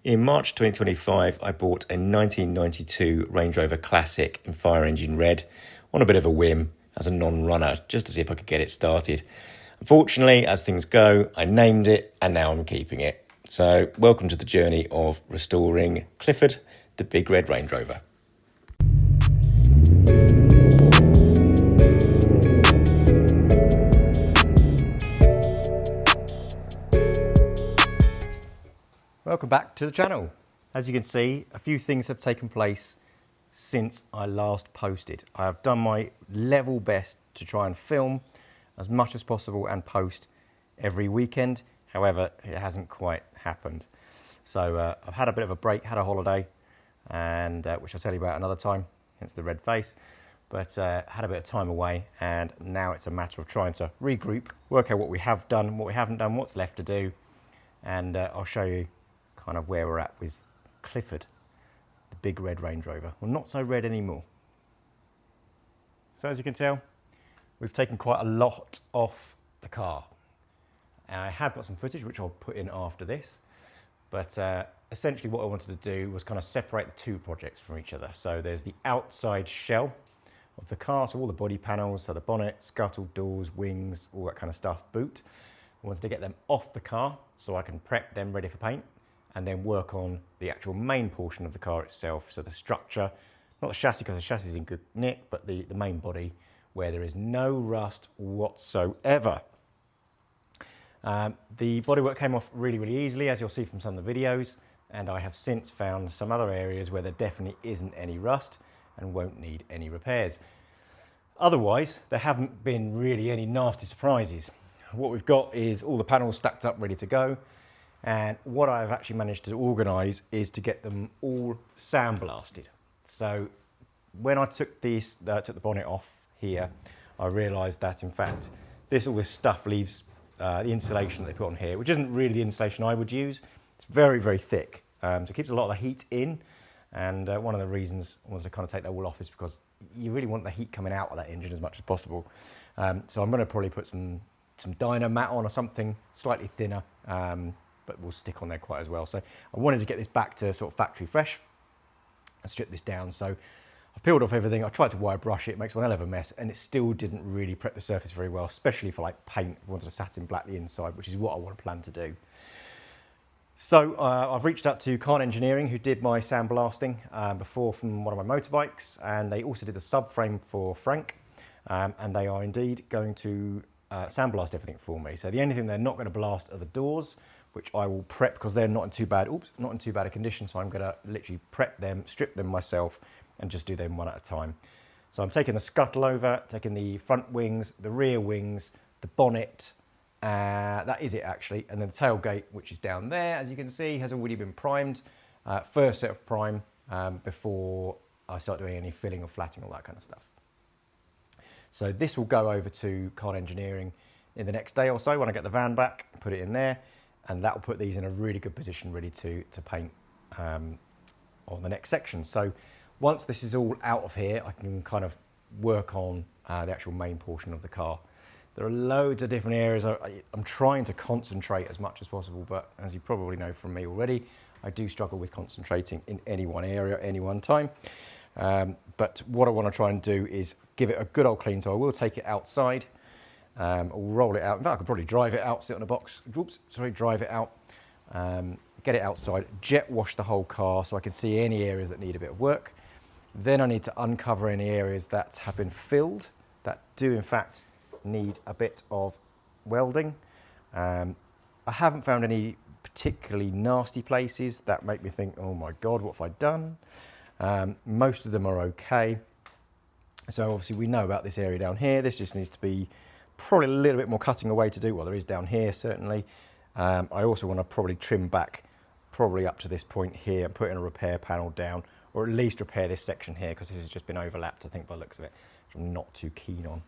In March 2025, I bought a 1992 Range Rover Classic in fire engine red on a bit of a whim as a non-runner, just to see if I could get it started. Unfortunately, as things go, I named it and now I'm keeping it. So welcome to the journey of restoring Clifford, the big red Range Rover. Welcome back to the channel. As you can see, a few things have taken place since I last posted. I have done my level best to try and film as much as possible and post every weekend. However, it hasn't quite happened. So I've had a bit of a break, had a holiday, and which I'll tell you about another time, hence the red face. But had a bit of time away, and now it's a matter of trying to regroup, work out what we have done, what we haven't done, what's left to do, and I'll show you kind of where we're at with Clifford, the big red Range Rover. Well, not so red anymore. So as you can tell, we've taken quite a lot off the car. And I have got some footage which I'll put in after this, but essentially what I wanted to do was kind of separate the two projects from each other. So there's the outside shell of the car, so all the body panels, so the bonnet, scuttle, doors, wings, all that kind of stuff, boot. I wanted to get them off the car so I can prep them ready for paint, and then work on the actual main portion of the car itself. So the structure, not the chassis because the chassis is in good nick, but the main body where there is no rust whatsoever. The bodywork came off really, really easily, as you'll see from some of the videos, and I have since found some other areas where there definitely isn't any rust and won't need any repairs. Otherwise, there haven't been really any nasty surprises. What we've got is all the panels stacked up, ready to go. And what I've actually managed to organise is to get them all sandblasted. So when I took the bonnet off here, I realised that in fact all this stuff leaves the insulation that they put on here, which isn't really the insulation I would use. It's very, very thick, so it keeps a lot of the heat in. And one of the reasons I wanted to kind of take that all off is because you really want the heat coming out of that engine as much as possible. So I'm going to probably put some dyno mat on or something slightly thinner. But will stick on there quite as well. So I wanted to get this back to sort of factory fresh and strip this down. So I peeled off everything. I tried to wire brush it, makes one hell of a mess, and it still didn't really prep the surface very well, especially for like paint. I wanted to satin black the inside, which is what I want to plan to do. So I've reached out to Calne Engineering, who did my sandblasting before from one of my motorbikes, and they also did the subframe for Frank, and they are indeed going to sandblast everything for me. So the only thing they're not going to blast are the doors, which I will prep because they're not in too bad a condition. So I'm going to literally prep them, strip them myself, and just do them one at a time. So I'm taking the scuttle over, taking the front wings, the rear wings, the bonnet. That is it actually, and then the tailgate, which is down there, as you can see, has already been primed. First set of prime before I start doing any filling or flatting, all that kind of stuff. So this will go over to Calne Engineering in the next day or so when I get the van back, put it in there. And that will put these in a really good position, ready to paint on the next section. So once this is all out of here, I can kind of work on the actual main portion of the car. There are loads of different areas. I'm trying to concentrate as much as possible, but as you probably know from me already, I do struggle with concentrating in any one area at any one time. But what I want to try and do is give it a good old clean. So I will take it outside. I'll roll it out. In fact, I could probably drive it out, sit on a box, drive it out, get it outside, jet wash the whole car so I can see any areas that need a bit of work. Then I need to uncover any areas that have been filled that do in fact need a bit of welding. I haven't found any particularly nasty places that make me think, oh my God, what have I done? Most of them are okay. So obviously we know about this area down here. This just needs to be probably a little bit more cutting away to do. Well, there is down here, certainly. I also want to probably trim back probably up to this point here and put in a repair panel down, or at least repair this section here because this has just been overlapped, I think, by the looks of it, which I'm not too keen on.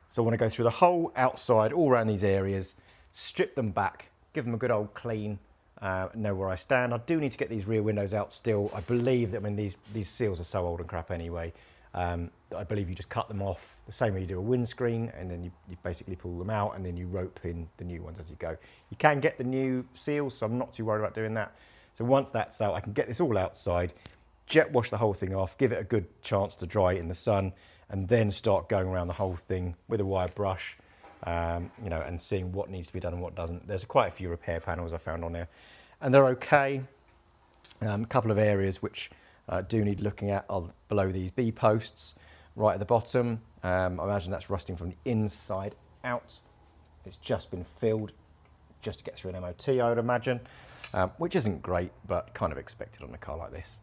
So I want to go through the whole outside, all around these areas, strip them back, give them a good old clean, know where I stand. I do need to get these rear windows out still. I believe that, I mean, these seals are so old and crap anyway. I believe you just cut them off the same way you do a windscreen, and then you basically pull them out and then you rope in the new ones as you go. You can get the new seals, so I'm not too worried about doing that. So once that's out, I can get this all outside, jet wash the whole thing off, give it a good chance to dry in the sun, and then start going around the whole thing with a wire brush, you know, and seeing what needs to be done and what doesn't. There's quite a few repair panels I found on there, and they're okay. A couple of areas which do need looking at are below these B posts, right at the bottom. I imagine that's rusting from the inside out. It's just been filled just to get through an MOT, I would imagine, which isn't great, but kind of expected on a car like this.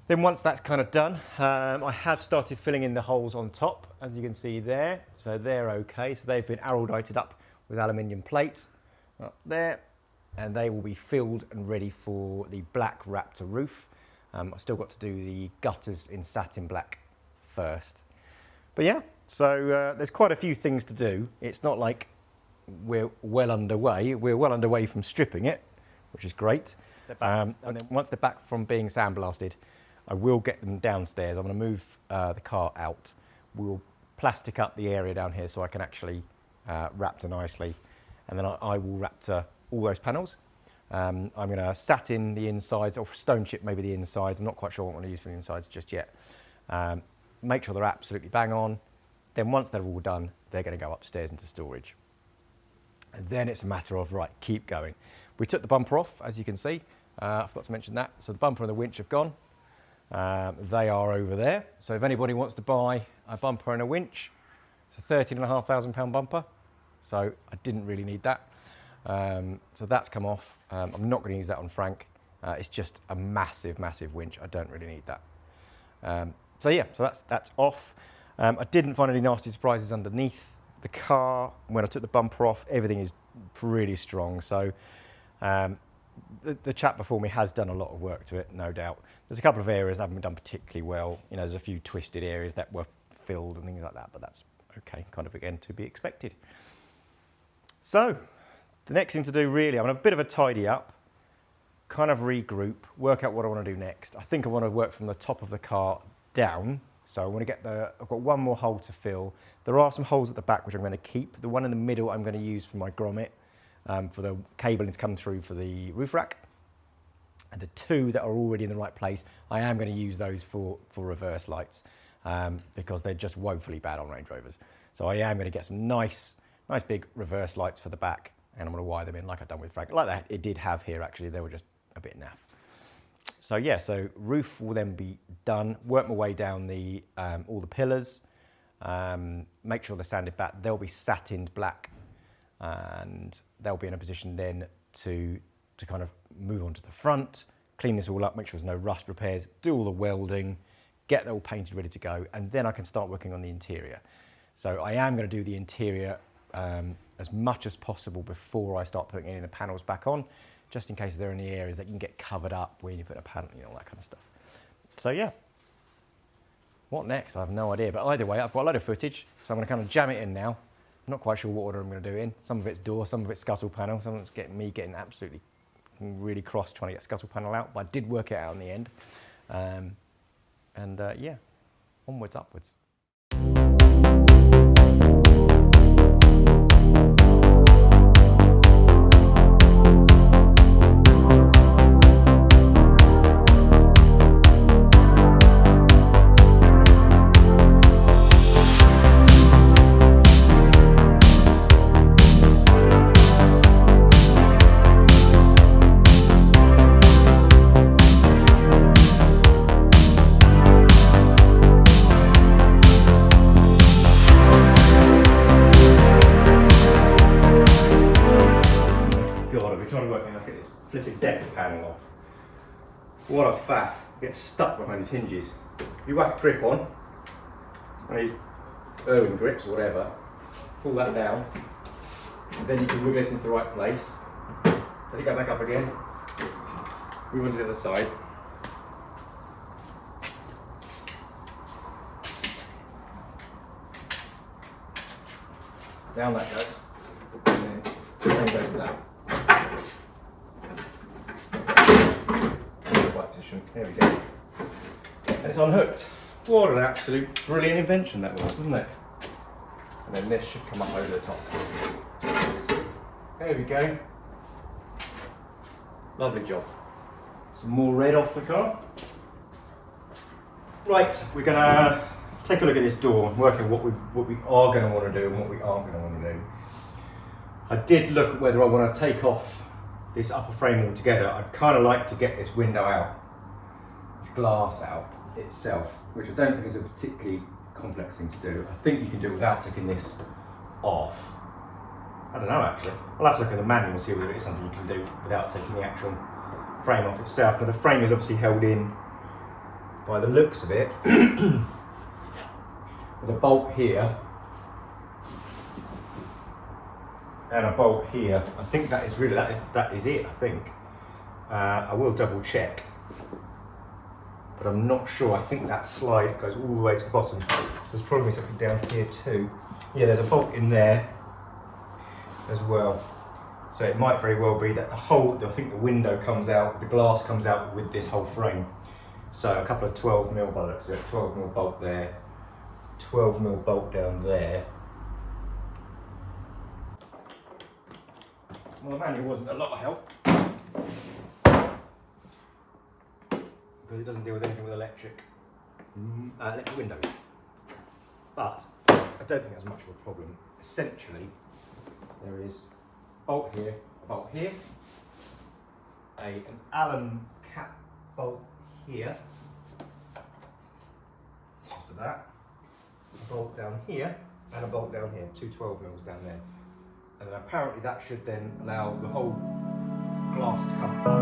Then once that's kind of done, I have started filling in the holes on top, as you can see there. So they're okay. So they've been araldited up with aluminium plate up there, and they will be filled and ready for the black Raptor roof. I've still got to do the gutters in satin black first. But yeah, so there's quite a few things to do. It's not like we're well underway. We're well underway from stripping it, which is great. And then once they're back from being sandblasted, I will get them downstairs. I'm going to move the car out. We'll plastic up the area down here so I can actually Raptor nicely. And then I will Raptor all those panels. I'm going to satin the insides, or stone chip maybe the insides. I'm not quite sure what I'm going to use for the insides just yet. Make sure they're absolutely bang on. Then once they're all done, they're going to go upstairs into storage. And then it's a matter of, right, keep going. We took the bumper off, as you can see. I forgot to mention that. So the bumper and the winch have gone. They are over there. So if anybody wants to buy a bumper and a winch, it's a £13,500 bumper. So I didn't really need that. So that's come off. I'm not going to use that on Frank. It's just a massive, massive winch. I don't really need that. So yeah, so that's off. I didn't find any nasty surprises underneath the car. When I took the bumper off, everything is really strong. So the chap before me has done a lot of work to it, no doubt. There's a couple of areas that haven't been done particularly well. You know, there's a few twisted areas that were filled and things like that, but that's okay, kind of again to be expected. So the next thing to do really, I'm in a bit of a tidy up, kind of regroup, work out what I want to do next. I think I want to work from the top of the car down. So I want to get I've got one more hole to fill. There are some holes at the back which I'm going to keep. The one in the middle I'm going to use for my grommet, for the cabling to come through for the roof rack. And the two that are already in the right place, I am going to use those for reverse lights, because they're just woefully bad on Range Rovers. So I am going to get some nice big reverse lights for the back, and I'm going to wire them in like I've done with Frank. Like that it did have here actually, they were just a bit naff. So yeah, so roof will then be done, work my way down all the pillars, make sure they're sanded back. They'll be satined black, and they'll be in a position then to kind of move on to the front, clean this all up, make sure there's no rust repairs, do all the welding, get it all painted, ready to go, and then I can start working on the interior. So I am going to do the interior as much as possible before I start putting any of the panels back on, just in case there are any areas that can get covered up when you put a panel, you know, all that kind of stuff. So yeah, what next? I have no idea, but either way, I've got a load of footage, so I'm going to kind of jam it in now. I'm not quite sure what order I'm going to do it in. Some of it's door, some of it's scuttle panel, some of it's getting absolutely really cross trying to get scuttle panel out, but I did work it out in the end. Yeah, onwards, upwards. Flipping deck panel off. What a faff. It gets stuck behind these hinges. You whack a grip on, one of these Irwin grips or whatever, pull that down, and then you can wiggle this into the right place. Let it go back up again, move on to the other side. Down that goes, and then same goes with that. There we go. And it's unhooked. What an absolute brilliant invention that was, wasn't it? And then this should come up over the top. There we go. Lovely job. Some more red off the car. Right, we're gonna take a look at this door and work out what we are gonna want to do and what we aren't gonna want to do. I did look at whether I want to take off this upper frame altogether. I'd kind of like to get this window out, this glass out itself, which I don't think is a particularly complex thing to do. I think you can do it without taking this off. I don't know actually. I'll have to look at the manual and see whether it is something you can do without taking the actual frame off itself. Now the frame is obviously held in by the looks of it with a bolt here and a bolt here. I think that is really, that is it, I think. I will double check, but I'm not sure. I think that slide goes all the way to the bottom. So there's probably something down here too. Yeah, there's a bolt in there as well. So it might very well be that the whole, I think the window comes out, the glass comes out with this whole frame. So a couple of 12mm bolts, 12mm bolt there, 12mm bolt down there. Well, the manual wasn't a lot of help, because it doesn't deal with anything with electric windows. But I don't think that's much of a problem. Essentially, there is a bolt here, a bolt here, an Allen cap bolt here, just for that, a bolt down here, and a bolt down here, two 12mm down there. And then apparently that should then allow the whole glass to come up.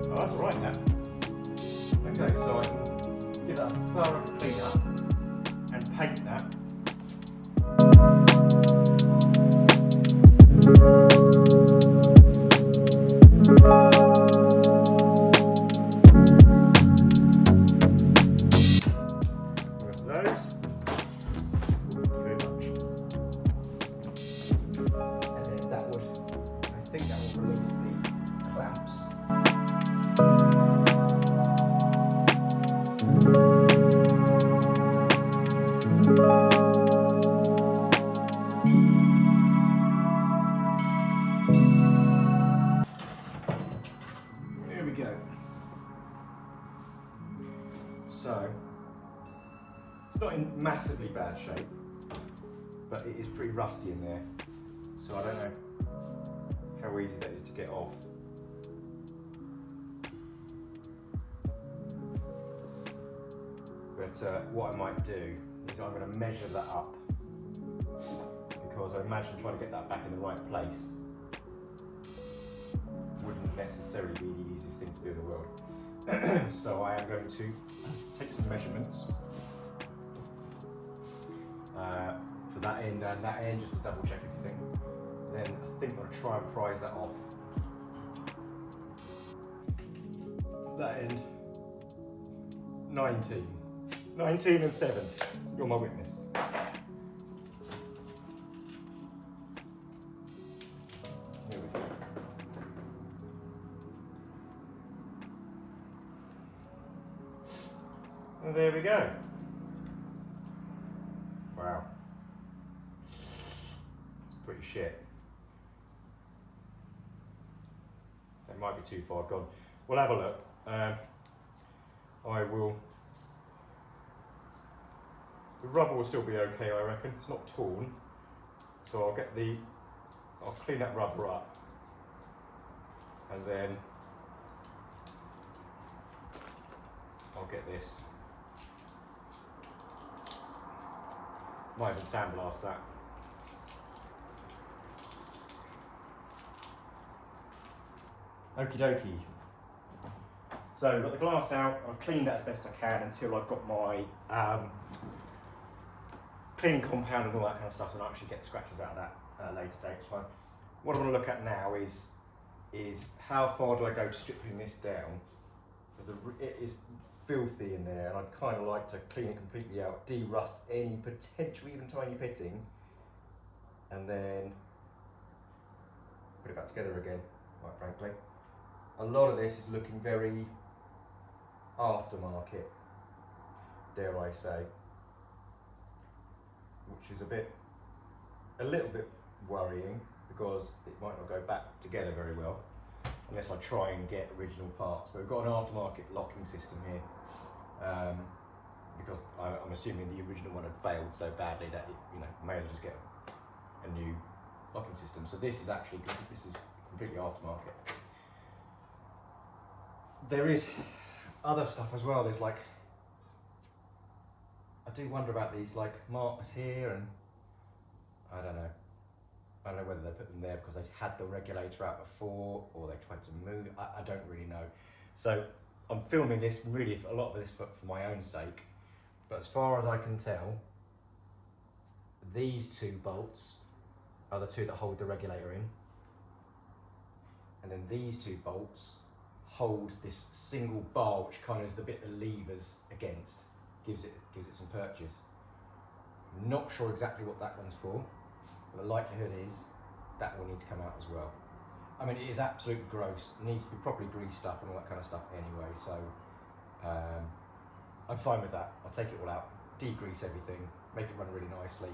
Oh, that's all right now. Okay, so I can give that a thorough clean up and paint that. With those. Very much. And then that would, I think that will release the clamps. There we go. So, it's not in massively bad shape, but it is pretty rusty in there. So I don't know how easy that is to get off. But what I might do is I'm going to measure that up, because I imagine trying to get that back in the right place wouldn't necessarily be the easiest thing to do in the world. So I am going to take some measurements for that end and that end, just to double check everything. Then I think I'm going to try and prise that off. That end, 19 and 7, you're my witness. Here we go. And there we go. Wow. It's pretty shit. That might be too far gone. We'll have a look. I will. The rubber will still be okay, I reckon. It's not torn, so I'll clean that rubber up, and then get this. Might even sandblast that. Okie dokie. So I've got the glass out, I've cleaned that as best I can until I've got my cleaning compound and all that kind of stuff, and I'll actually get the scratches out of that at a later date. It's fine. What I want to look at now is how far do I go to stripping this down, because it is filthy in there, and I'd kind of like to clean it completely out, de-rust any potential even tiny pitting, and then put it back together again, quite frankly. A lot of this is looking very aftermarket, dare I say, which is a little bit worrying, because it might not go back together very well unless I try and get original parts. But we've got an aftermarket locking system here, because I'm assuming the original one had failed so badly that it, may as well just get a new locking system. So this is completely aftermarket. There is other stuff as well. There's I do wonder about these marks here, and I don't know whether they put them there because they had the regulator out before, or they tried to move. I don't really know. So I'm filming this really, a lot of this for my own sake, but as far as I can tell, these two bolts are the two that hold the regulator in, and then these two bolts hold this single bar, which kind of is the bit the levers against, gives it some purchase. Not sure exactly what that one's for, but the likelihood is that will need to come out as well. I mean, it is absolutely gross. It needs to be properly greased up and all that kind of stuff anyway, so I'm fine with that. I'll take it all out, degrease everything, make it run really nicely.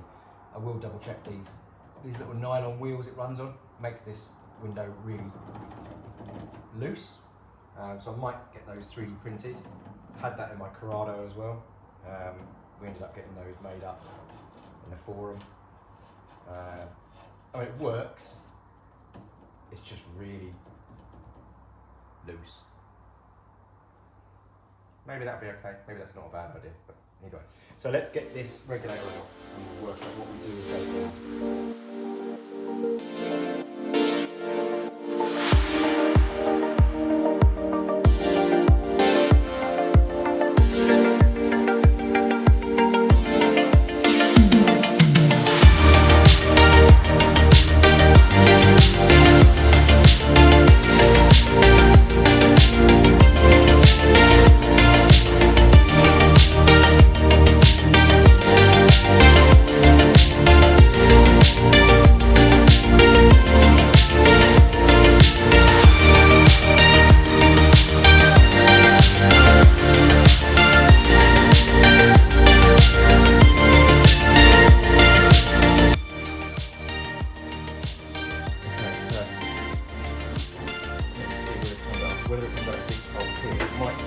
I will double check these little nylon wheels it runs on. Makes this window really loose. So I might get those 3D printed. Had that in my Corrado as well. We ended up getting those made up in the forum. I mean, it works. It's just really loose. Maybe that'd be okay. Maybe that's not a bad idea. But anyway, so let's get this regulator out and work out what we do with it. Whether it comes out of this hole here, it might be.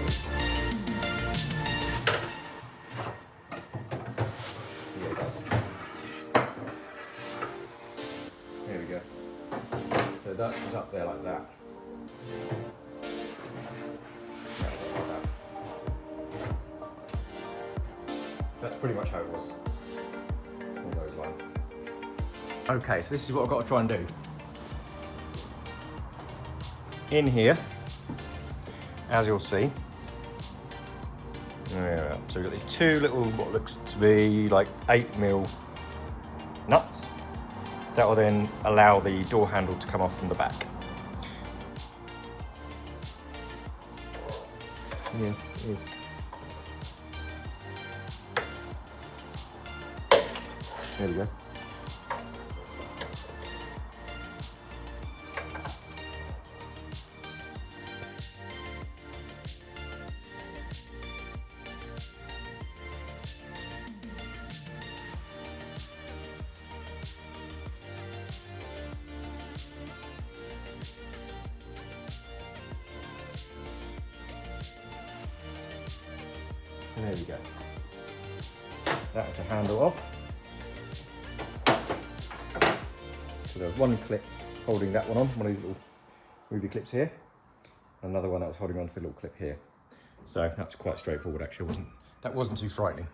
Yeah, it does. There we go. So that is up there like that. That's up like that. That's pretty much how it was. All those lines. Okay, so this is what I've got to try and do. In here, as you'll see, yeah, so we've got these two little, what looks to be like 8mm nuts that will then allow the door handle to come off from the back. Yeah, it is. There we go. And there we go. That's the handle off. So there's one clip holding that one on, one of these little movie clips here. Another one that was holding on to the little clip here. So that's quite straightforward actually, that wasn't too frightening.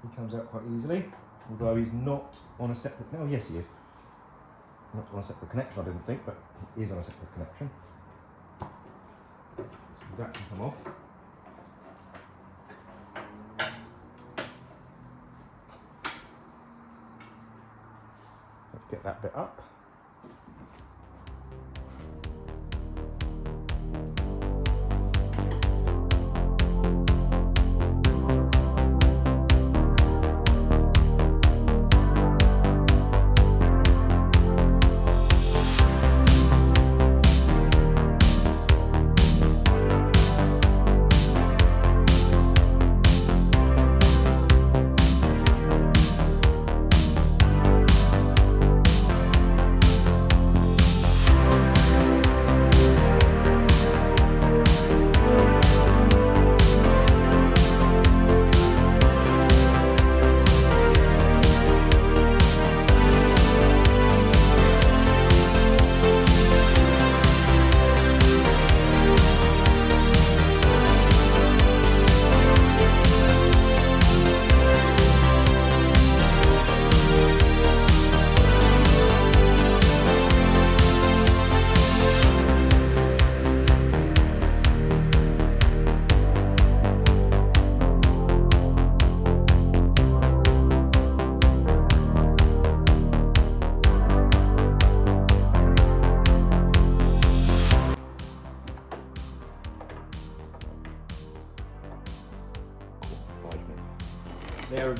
He comes out quite easily, although he's not on a separate, oh yes he is. Not on a separate connection I didn't think, but he is on a separate connection. So that can come off. Let's get that bit up.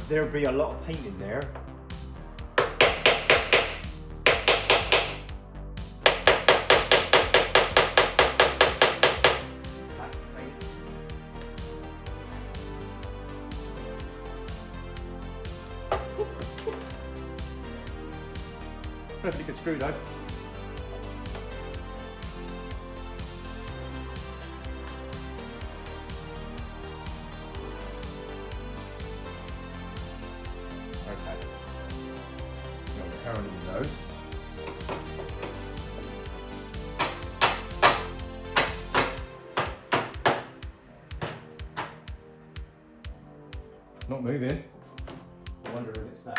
There'll be a lot of paint in there. Perfectly good screw though. Okay. So the current in those. Not moving. I wonder if it's that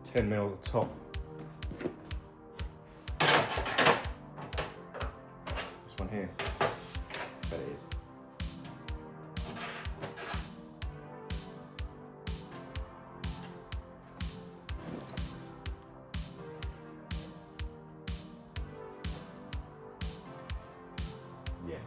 10mm at the top. This one here. I bet it is. Yeah.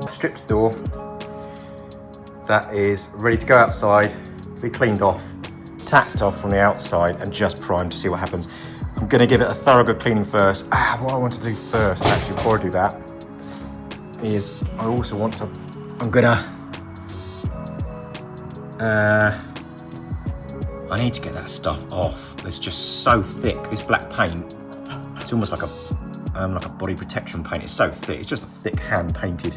Stripped door that is ready to go outside, be cleaned off, tacked off from the outside and just primed to see what happens. I'm going to give it a thorough good cleaning first. What I want to do first, actually, before I do that, is I also want to, I need to get that stuff off. It's just so thick, this black paint. It's almost like like a body protection paint. It's so thick, it's just a thick hand painted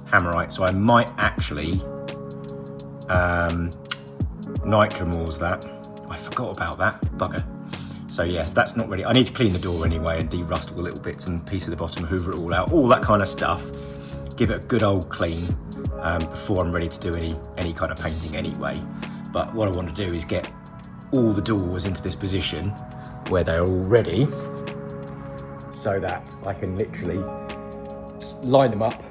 Hammerite. So I might actually Nitramores that. I forgot about that, bugger. So yes, that's not ready. I need to clean the door anyway and de-rust all the little bits and pieces of the bottom, hoover it all out, all that kind of stuff. Give it a good old clean before I'm ready to do any kind of painting anyway. But what I want to do is get all the doors into this position where they're all ready, so that I can literally line them up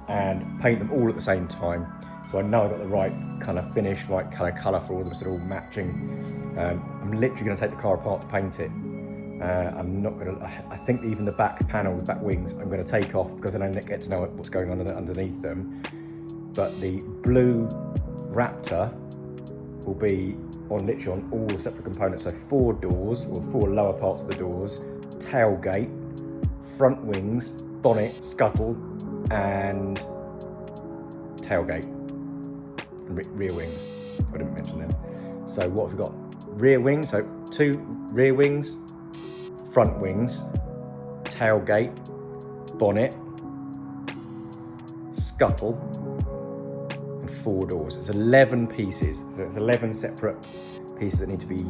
and paint them all at the same time. So I know I've got the right kind of finish, right kind of colour for all of them, so they're all matching. I'm literally going to take the car apart to paint it. I'm not going to, I think even the back panels, back wings, I'm going to take off because then I get to know what's going on underneath them. But the blue Raptor will be literally on all the separate components. So 4 doors, or 4 lower parts of the doors, tailgate, front wings, bonnet, scuttle, and tailgate, and rear wings. I didn't mention them. So what have we got? Rear wings, so 2 rear wings, front wings, tailgate, bonnet, scuttle, and 4 doors. It's 11 pieces. So it's 11 separate pieces that need to be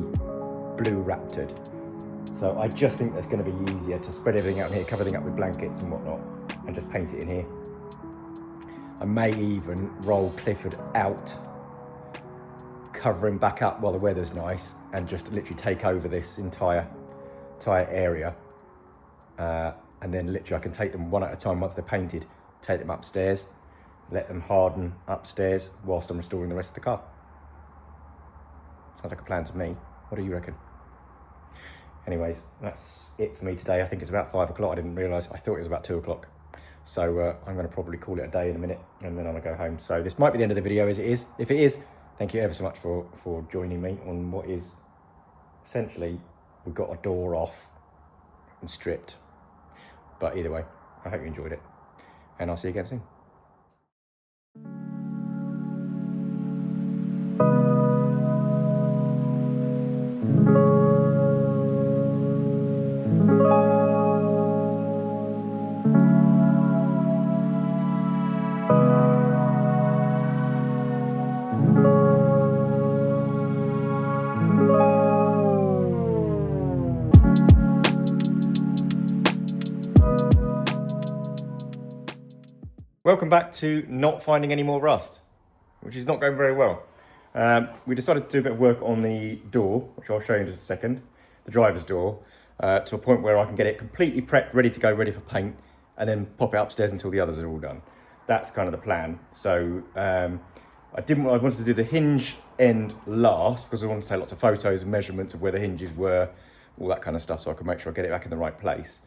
blue Raptored. So I just think that's going to be easier to spread everything out in here, cover everything up with blankets and whatnot, and just paint it in here. I may even roll Clifford out, cover him back up while the weather's nice, and just literally take over this entire area. And then literally I can take them one at a time once they're painted, take them upstairs, let them harden upstairs whilst I'm restoring the rest of the car. Sounds like a plan to me. What do you reckon? Anyways, that's it for me today. I think it's about 5 o'clock. I didn't realise, I thought it was about 2 o'clock. So I'm going to probably call it a day in a minute, and then I'm going to go home. So this might be the end of the video, as it is. If it is, thank you ever so much for joining me on what is essentially, we've got a door off and stripped. But either way, I hope you enjoyed it, and I'll see you again soon. Welcome back to not finding any more rust, which is not going very well. We decided to do a bit of work on the door, which I'll show you in just a second, the driver's door, to a point where I can get it completely prepped, ready to go, ready for paint, and then pop it upstairs until the others are all done. That's kind of the plan. So I wanted to do the hinge end last because I wanted to take lots of photos and measurements of where the hinges were, all that kind of stuff, so I could make sure I get it back in the right place.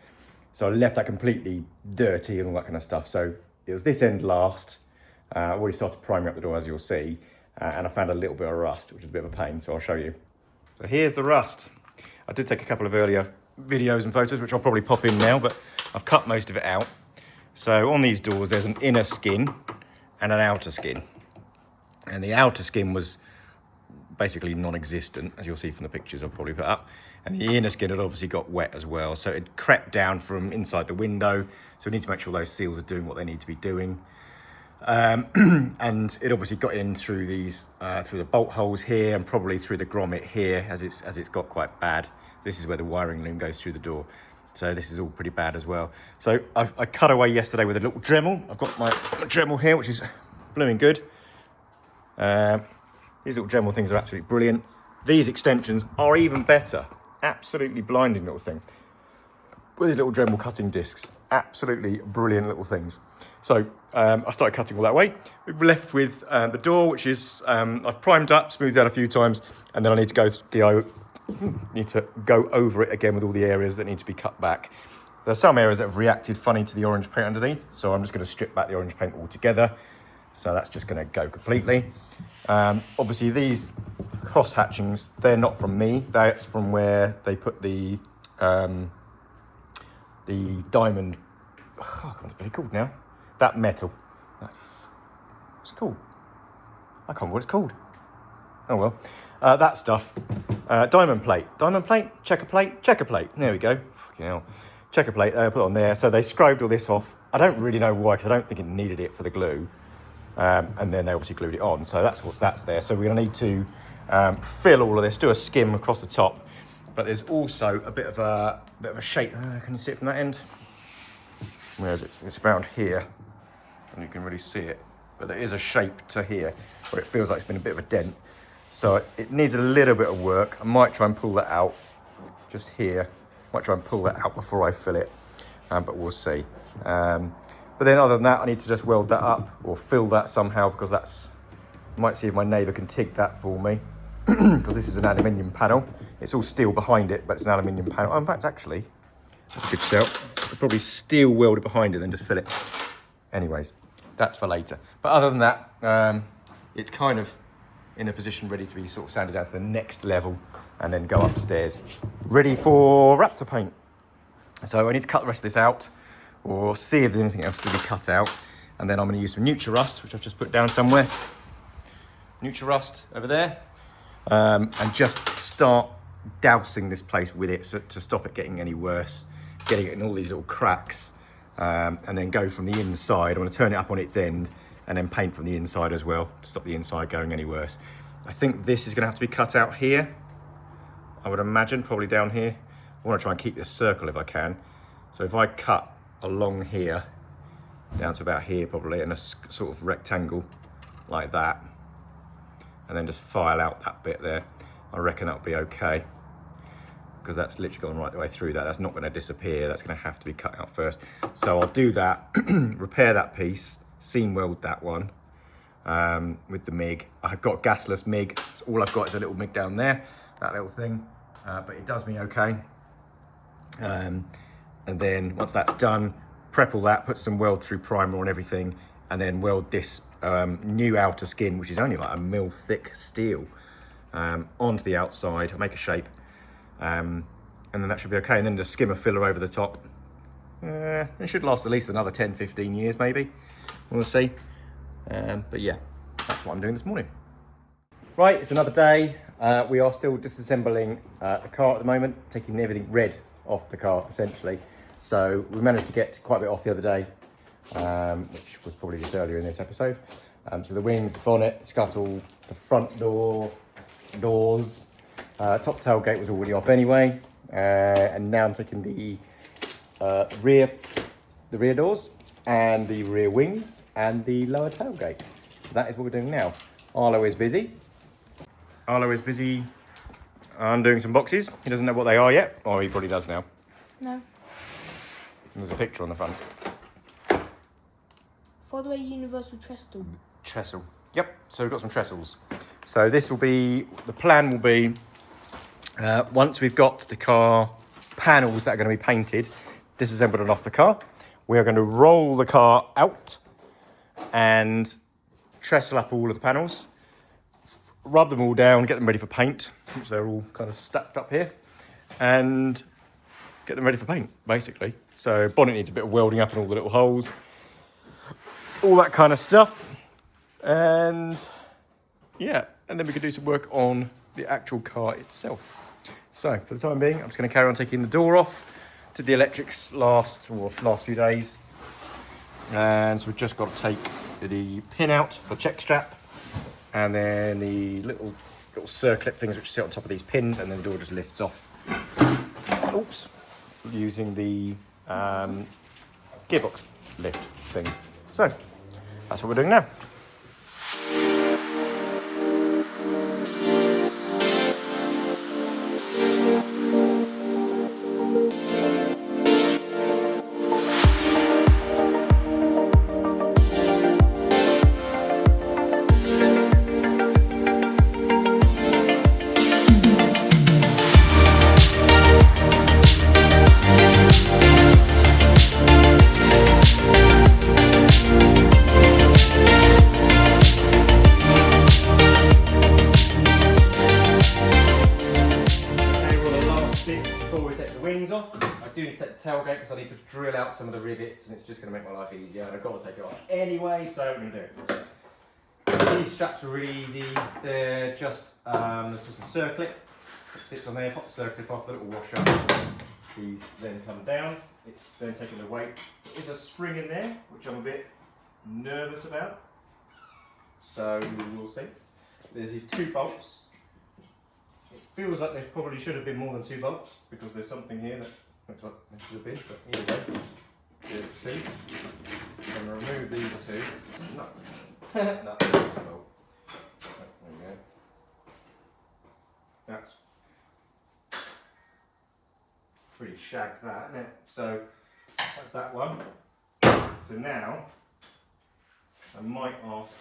So I left that completely dirty and all that kind of stuff. So it was this end last. I've already started priming up the door, as you'll see, and I found a little bit of rust, which is a bit of a pain, so I'll show you. So here's the rust. I did take a couple of earlier videos and photos, which I'll probably pop in now, but I've cut most of it out. So on these doors, there's an inner skin and an outer skin. And the outer skin was basically non-existent, as you'll see from the pictures I'll probably put up. And the inner skin had obviously got wet as well, so it crept down from inside the window. So we need to make sure those seals are doing what they need to be doing. And it obviously got in through these, through the bolt holes here, and probably through the grommet here, as it's got quite bad. This is where the wiring loom goes through the door. So this is all pretty bad as well. So I cut away yesterday with a little Dremel. I've got my Dremel here, which is blooming good. These little Dremel things are absolutely brilliant. These extensions are even better. Absolutely blinding little thing. With these little Dremel cutting discs. Absolutely brilliant little things. So I started cutting all that away. We're left with the door, which is, I've primed up, smoothed out a few times, and then I need to go over it again with all the areas that need to be cut back. There are some areas that have reacted funny to the orange paint underneath, so I'm just going to strip back the orange paint altogether. So that's just going to go completely. Obviously these cross hatchings, they're not from me. That's from where they put the diamond, oh God, what's it called now? That metal. What's it called? I can't remember what it's called. Oh well. That stuff. Diamond plate, checker plate. There we go. Fucking hell. checker plate put on there. So they scrubbed all this off. I don't really know why, because I don't think it needed it for the glue. And then they obviously glued it on. So that's there. So we're going to need to fill all of this, do a skim across the top. But there's also a bit of a shape. Can you see it from that end? Where is it? It's around here, and you can really see it. But there is a shape to here where it feels like it's been a bit of a dent. So it needs a little bit of work. I might try and pull that out just here. Might try and pull that out before I fill it, but we'll see. But then other than that, I need to just weld that up or fill that somehow, because that's, I might see if my neighbour can TIG that for me, because this is an aluminium panel. It's all steel behind it, but it's an aluminium panel. Oh, in fact, actually, that's a good shout. I could probably steel weld it behind it and then just fill it. Anyways, that's for later. But other than that, it's kind of in a position ready to be sort of sanded down to the next level and then go upstairs, ready for Raptor paint. So I need to cut the rest of this out, or see if there's anything else to be cut out. And then I'm going to use some Nutra-Rust, which I've just put down somewhere. Nutra-Rust over there. And just start dousing this place with it, so to stop it getting any worse, getting it in all these little cracks, and then go from the inside. I want to turn it up on its end and then paint from the inside as well to stop the inside going any worse. I think this is going to have to be cut out here, I would imagine, probably down here. I want to try and keep this circle if I can. So if I cut along here down to about here probably, in a sort of rectangle like that, and then just file out that bit there, I reckon that'll be okay, because that's literally gone right the way through that. That's not going to disappear. That's going to have to be cut out first. So I'll do that, repair that piece, seam weld that one with the MIG. I've got gasless MIG. So all I've got is a little MIG down there, that little thing, but it does me okay. And then once that's done, prep all that, put some weld through primer on everything, and then weld this new outer skin, which is only like a mil thick steel, onto the outside. I'll make a shape, and then that should be okay. And then just skim a filler over the top. It should last at least another 10-15 years maybe, we'll see. But yeah, that's what I'm doing this morning. Right, it's another day. We are still disassembling the car at the moment, taking everything red off the car essentially. So we managed to get quite a bit off the other day, which was probably just earlier in this episode. So the wings, the bonnet, the scuttle, the front doors, top tailgate was already off anyway. And now I'm taking the rear doors and the rear wings and the lower tailgate. So that is what we're doing now. Arlo is busy. Undoing some boxes. He doesn't know what they are yet. Oh, he probably does now. No. There's a picture on the front. Four-way universal trestle. Trestle. Yep, so we've got some trestles. So this will be, the plan will be, once we've got the car panels that are going to be painted, disassembled and off the car, we are going to roll the car out and trestle up all of the panels, rub them all down, get them ready for paint, which they're all kind of stacked up here, and get them ready for paint, basically. So bonnet needs a bit of welding up in all the little holes, all that kind of stuff. And yeah, and then we could do some work on the actual car itself. So for the time being, I'm just going to carry on taking the door off. Did the electrics last few days. And so we've just got to take the pin out for check strap, and then the little circlip things which sit on top of these pins, and then the door just lifts off. Oops. Using the gearbox lift thing. So that's what we're doing now. Tailgate, because I need to drill out some of the rivets, and it's just going to make my life easier, and I've got to take it off anyway, so I'm going to do it. These straps are really easy. They're just there's just a circlip that sits on there. Pop the circlip off, the little washer. These then come down. it's then taking the weight. There is a spring in there, which I'm a bit nervous about. So we'll see. There's these 2 bolts. It feels like there probably should have been more than 2 bolts because there's something here that looks like there should have been, but either way, there's 2. I'm going to remove these 2. No. No. Bolt. There we go. That's pretty shagged, that, isn't it? So that's that one. So now I might ask,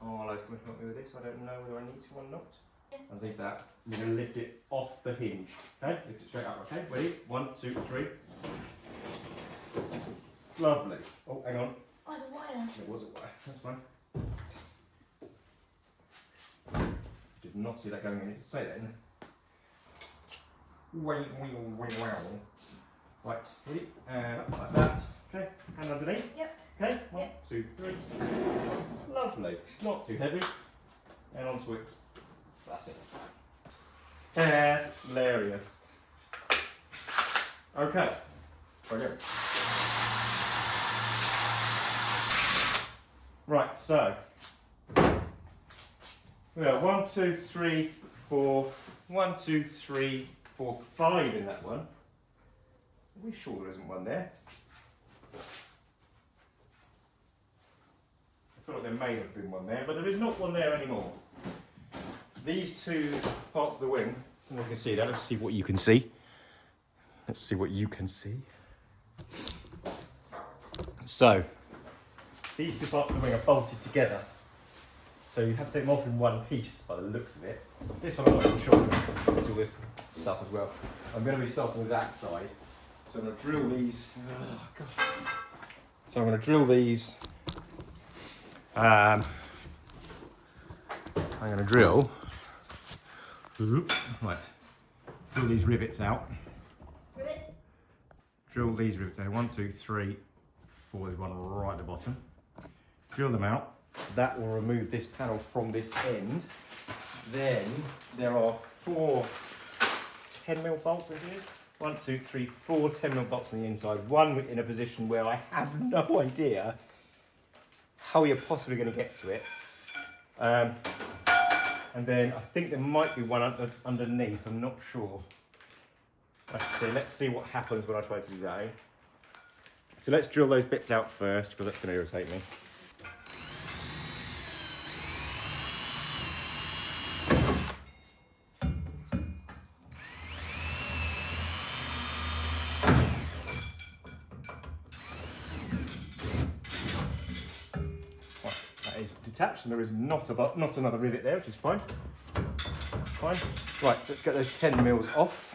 Arlo's going to help me with this. I don't know whether I need to or not. I think that you're going to lift it off the hinge. Okay, lift it straight up. Okay, ready? 1, 2, 3. Lovely. Oh, hang on. Oh, it's a wire. It was a wire. That's fine. Did not see that going in. It say that, didn't it? Wow. Right, ready? And up like that. Okay, hand underneath. Yep. Okay, 1, 2, 3. Lovely. Not too heavy. And onto it. That's it. Hilarious. Okay. Brilliant. Right, so we have 1, 2, 3, 4. 1, 2, 3, 4, 5 in that one. Are we sure there isn't one there? I feel like there may have been one there, but there is not one there anymore. These 2 parts of the wing, you can see that. Let's see what you can see. Let's see what you can see. So, these 2 parts of the wing are bolted together. So you have to take them off in one piece by the looks of it. This one I'm not even sure. I'm going to do this stuff as well. I'm going to be starting with that side. So I'm going to drill these. Oh, God. So I'm going to drill these. I'm going to drill. Right. Drill these rivets out. Rivet. Drill these rivets out. 1, 2, 3, 4. There's one right at the bottom. Drill them out. That will remove this panel from this end. Then there are 4 10mm bolts in here. 1, 2, 3, 4 10mm bolts on the inside. One in a position where I have no idea how you're possibly going to get to it. And then I think there might be one underneath. I'm not sure. Let's see what happens when I try to do that. So let's drill those bits out first because that's going to irritate me. Detached, and there is not another rivet there, which is fine. Fine. Right, let's get those 10mm off.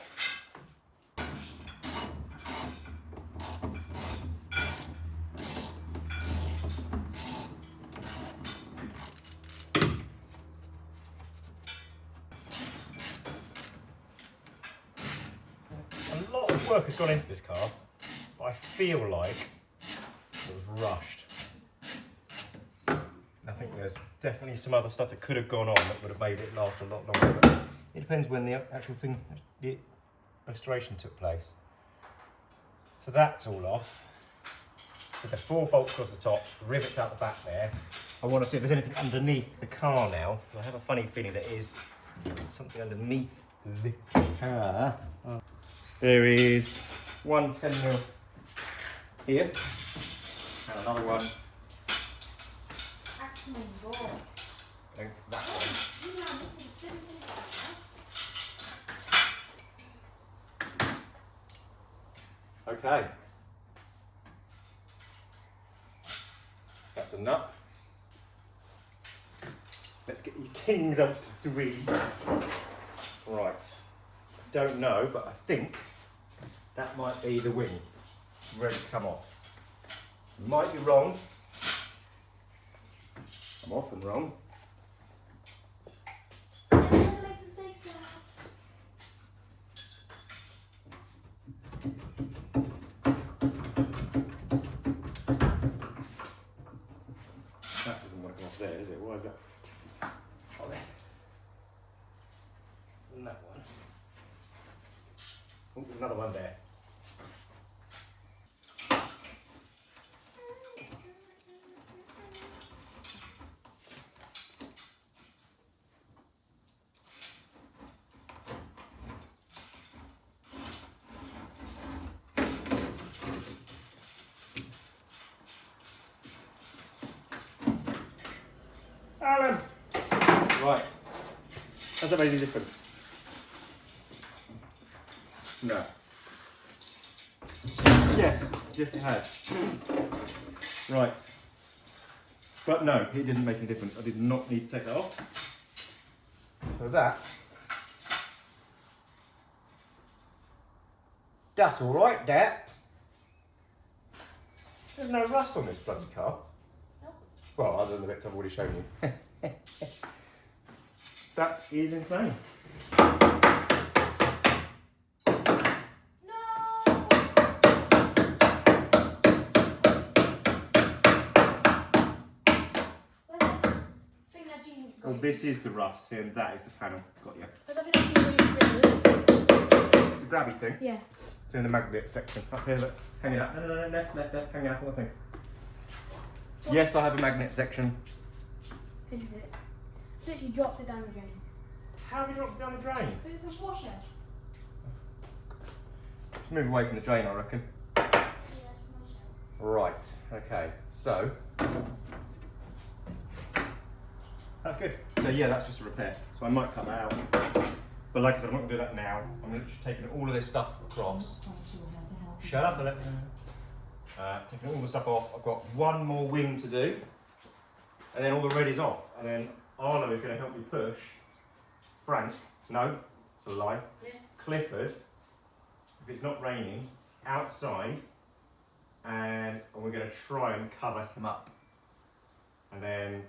A lot of work has gone into this car, but I feel like it was rushed. I think there's definitely some other stuff that could have gone on that would have made it last a lot longer. But it depends when the actual thing, the restoration took place. So that's all off. So there's 4 bolts across the top, rivets out the back there. I want to see if there's anything underneath the car now. I have a funny feeling there is something underneath the car. Oh. There is 1 10mm here, and another one. Oh my God. And that one. Okay. That's a nut. Let's get these things up to read. Right. Don't know, but I think that might be the wing ready to come off. Might be wrong. I'm often wrong. That doesn't want to come off there, is it? Why is that? Oh, there. And that one. Oh, another one there. Alan! Right. Has that made any difference? No. Yes, it has. Right. But no, it didn't make any difference. I did not need to take that off. So that's all right, Dad. There's no rust on this bloody car. Nope. Well, other than the bits I've already shown you. That is insane. Well, this is the rust here, and that is the panel. Got you. The grabby thing? Yeah. It's in the magnet section. Up here, look. Hang it up. No, left. Hang it up, I think. Yes, I have a magnet section. This is it. Literally dropped it down the drain. How have you dropped it down the drain? It's a washer. Just move away from the drain, I reckon. Yeah, it's a washer. Right, okay, so. Oh, good. So yeah, that's just a repair. So I might cut that out. But like I said, I'm not going to do that now. I'm literally taking all of this stuff across. Shut up, Philip. Taking all the stuff off. I've got one more wing to do. And then all the red is off. And then Arlo is going to help me push Frank. No, it's a lie. Clifford, if it's not raining, outside. And we're going to try and cover him up. And then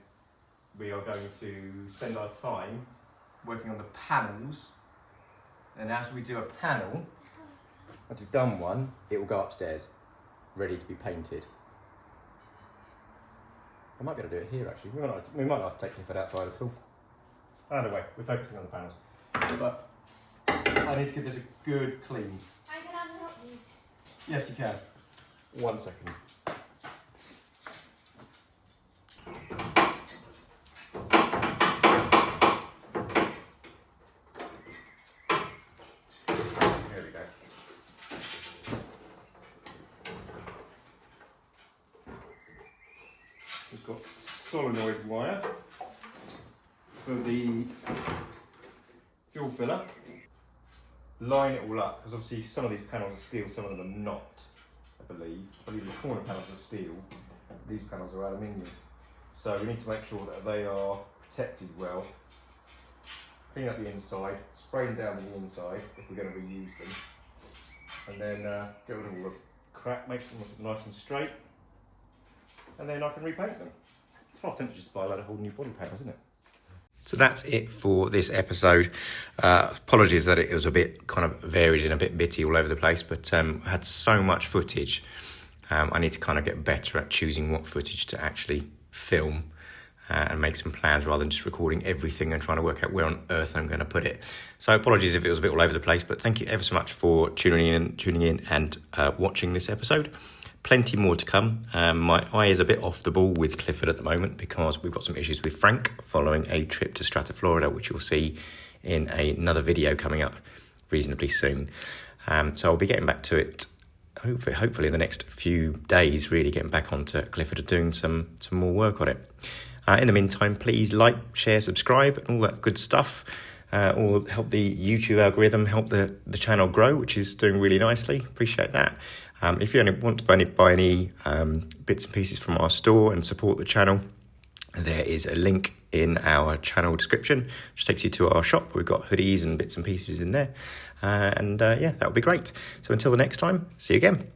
we are going to spend our time working on the panels, and as we do a panel, once we've done one, it will go upstairs, ready to be painted. I might be able to do it here actually. We might not have to take Clifford outside at all. Either way, we're focusing on the panels. But I need to give this a good clean. I can have help these. Yes, you can. 1 second. We've got solenoid wire for the fuel filler. Line it all up, because obviously some of these panels are steel, some of them are not, I believe. I believe the corner panels are steel, these panels are aluminium. So we need to make sure that they are protected well. Clean up the inside, spray them down the inside if we're going to reuse them. And then get rid of all the crap, make them look nice and straight. And then I can repaint them. It's half tempted just to buy a load of whole new body panels, isn't it? So that's it for this episode. Apologies that it was a bit kind of varied and a bit bitty all over the place, but I had so much footage. I need to kind of get better at choosing what footage to actually film and make some plans rather than just recording everything and trying to work out where on earth I'm going to put it. So apologies if it was a bit all over the place, but thank you ever so much for tuning in and watching this episode. Plenty more to come. My eye is a bit off the ball with Clifford at the moment because we've got some issues with Frank following a trip to Strata, Florida, which you'll see in another video coming up reasonably soon. So I'll be getting back to it hopefully in the next few days, really getting back onto Clifford and doing some more work on it. In the meantime, please like, share, subscribe, and all that good stuff. Or help the YouTube algorithm, help the channel grow, which is doing really nicely. Appreciate that. If you want to buy any bits and pieces from our store and support the channel, there is a link in our channel description, which takes you to our shop. We've got hoodies and bits and pieces in there. Yeah, that would be great. So until the next time, see you again.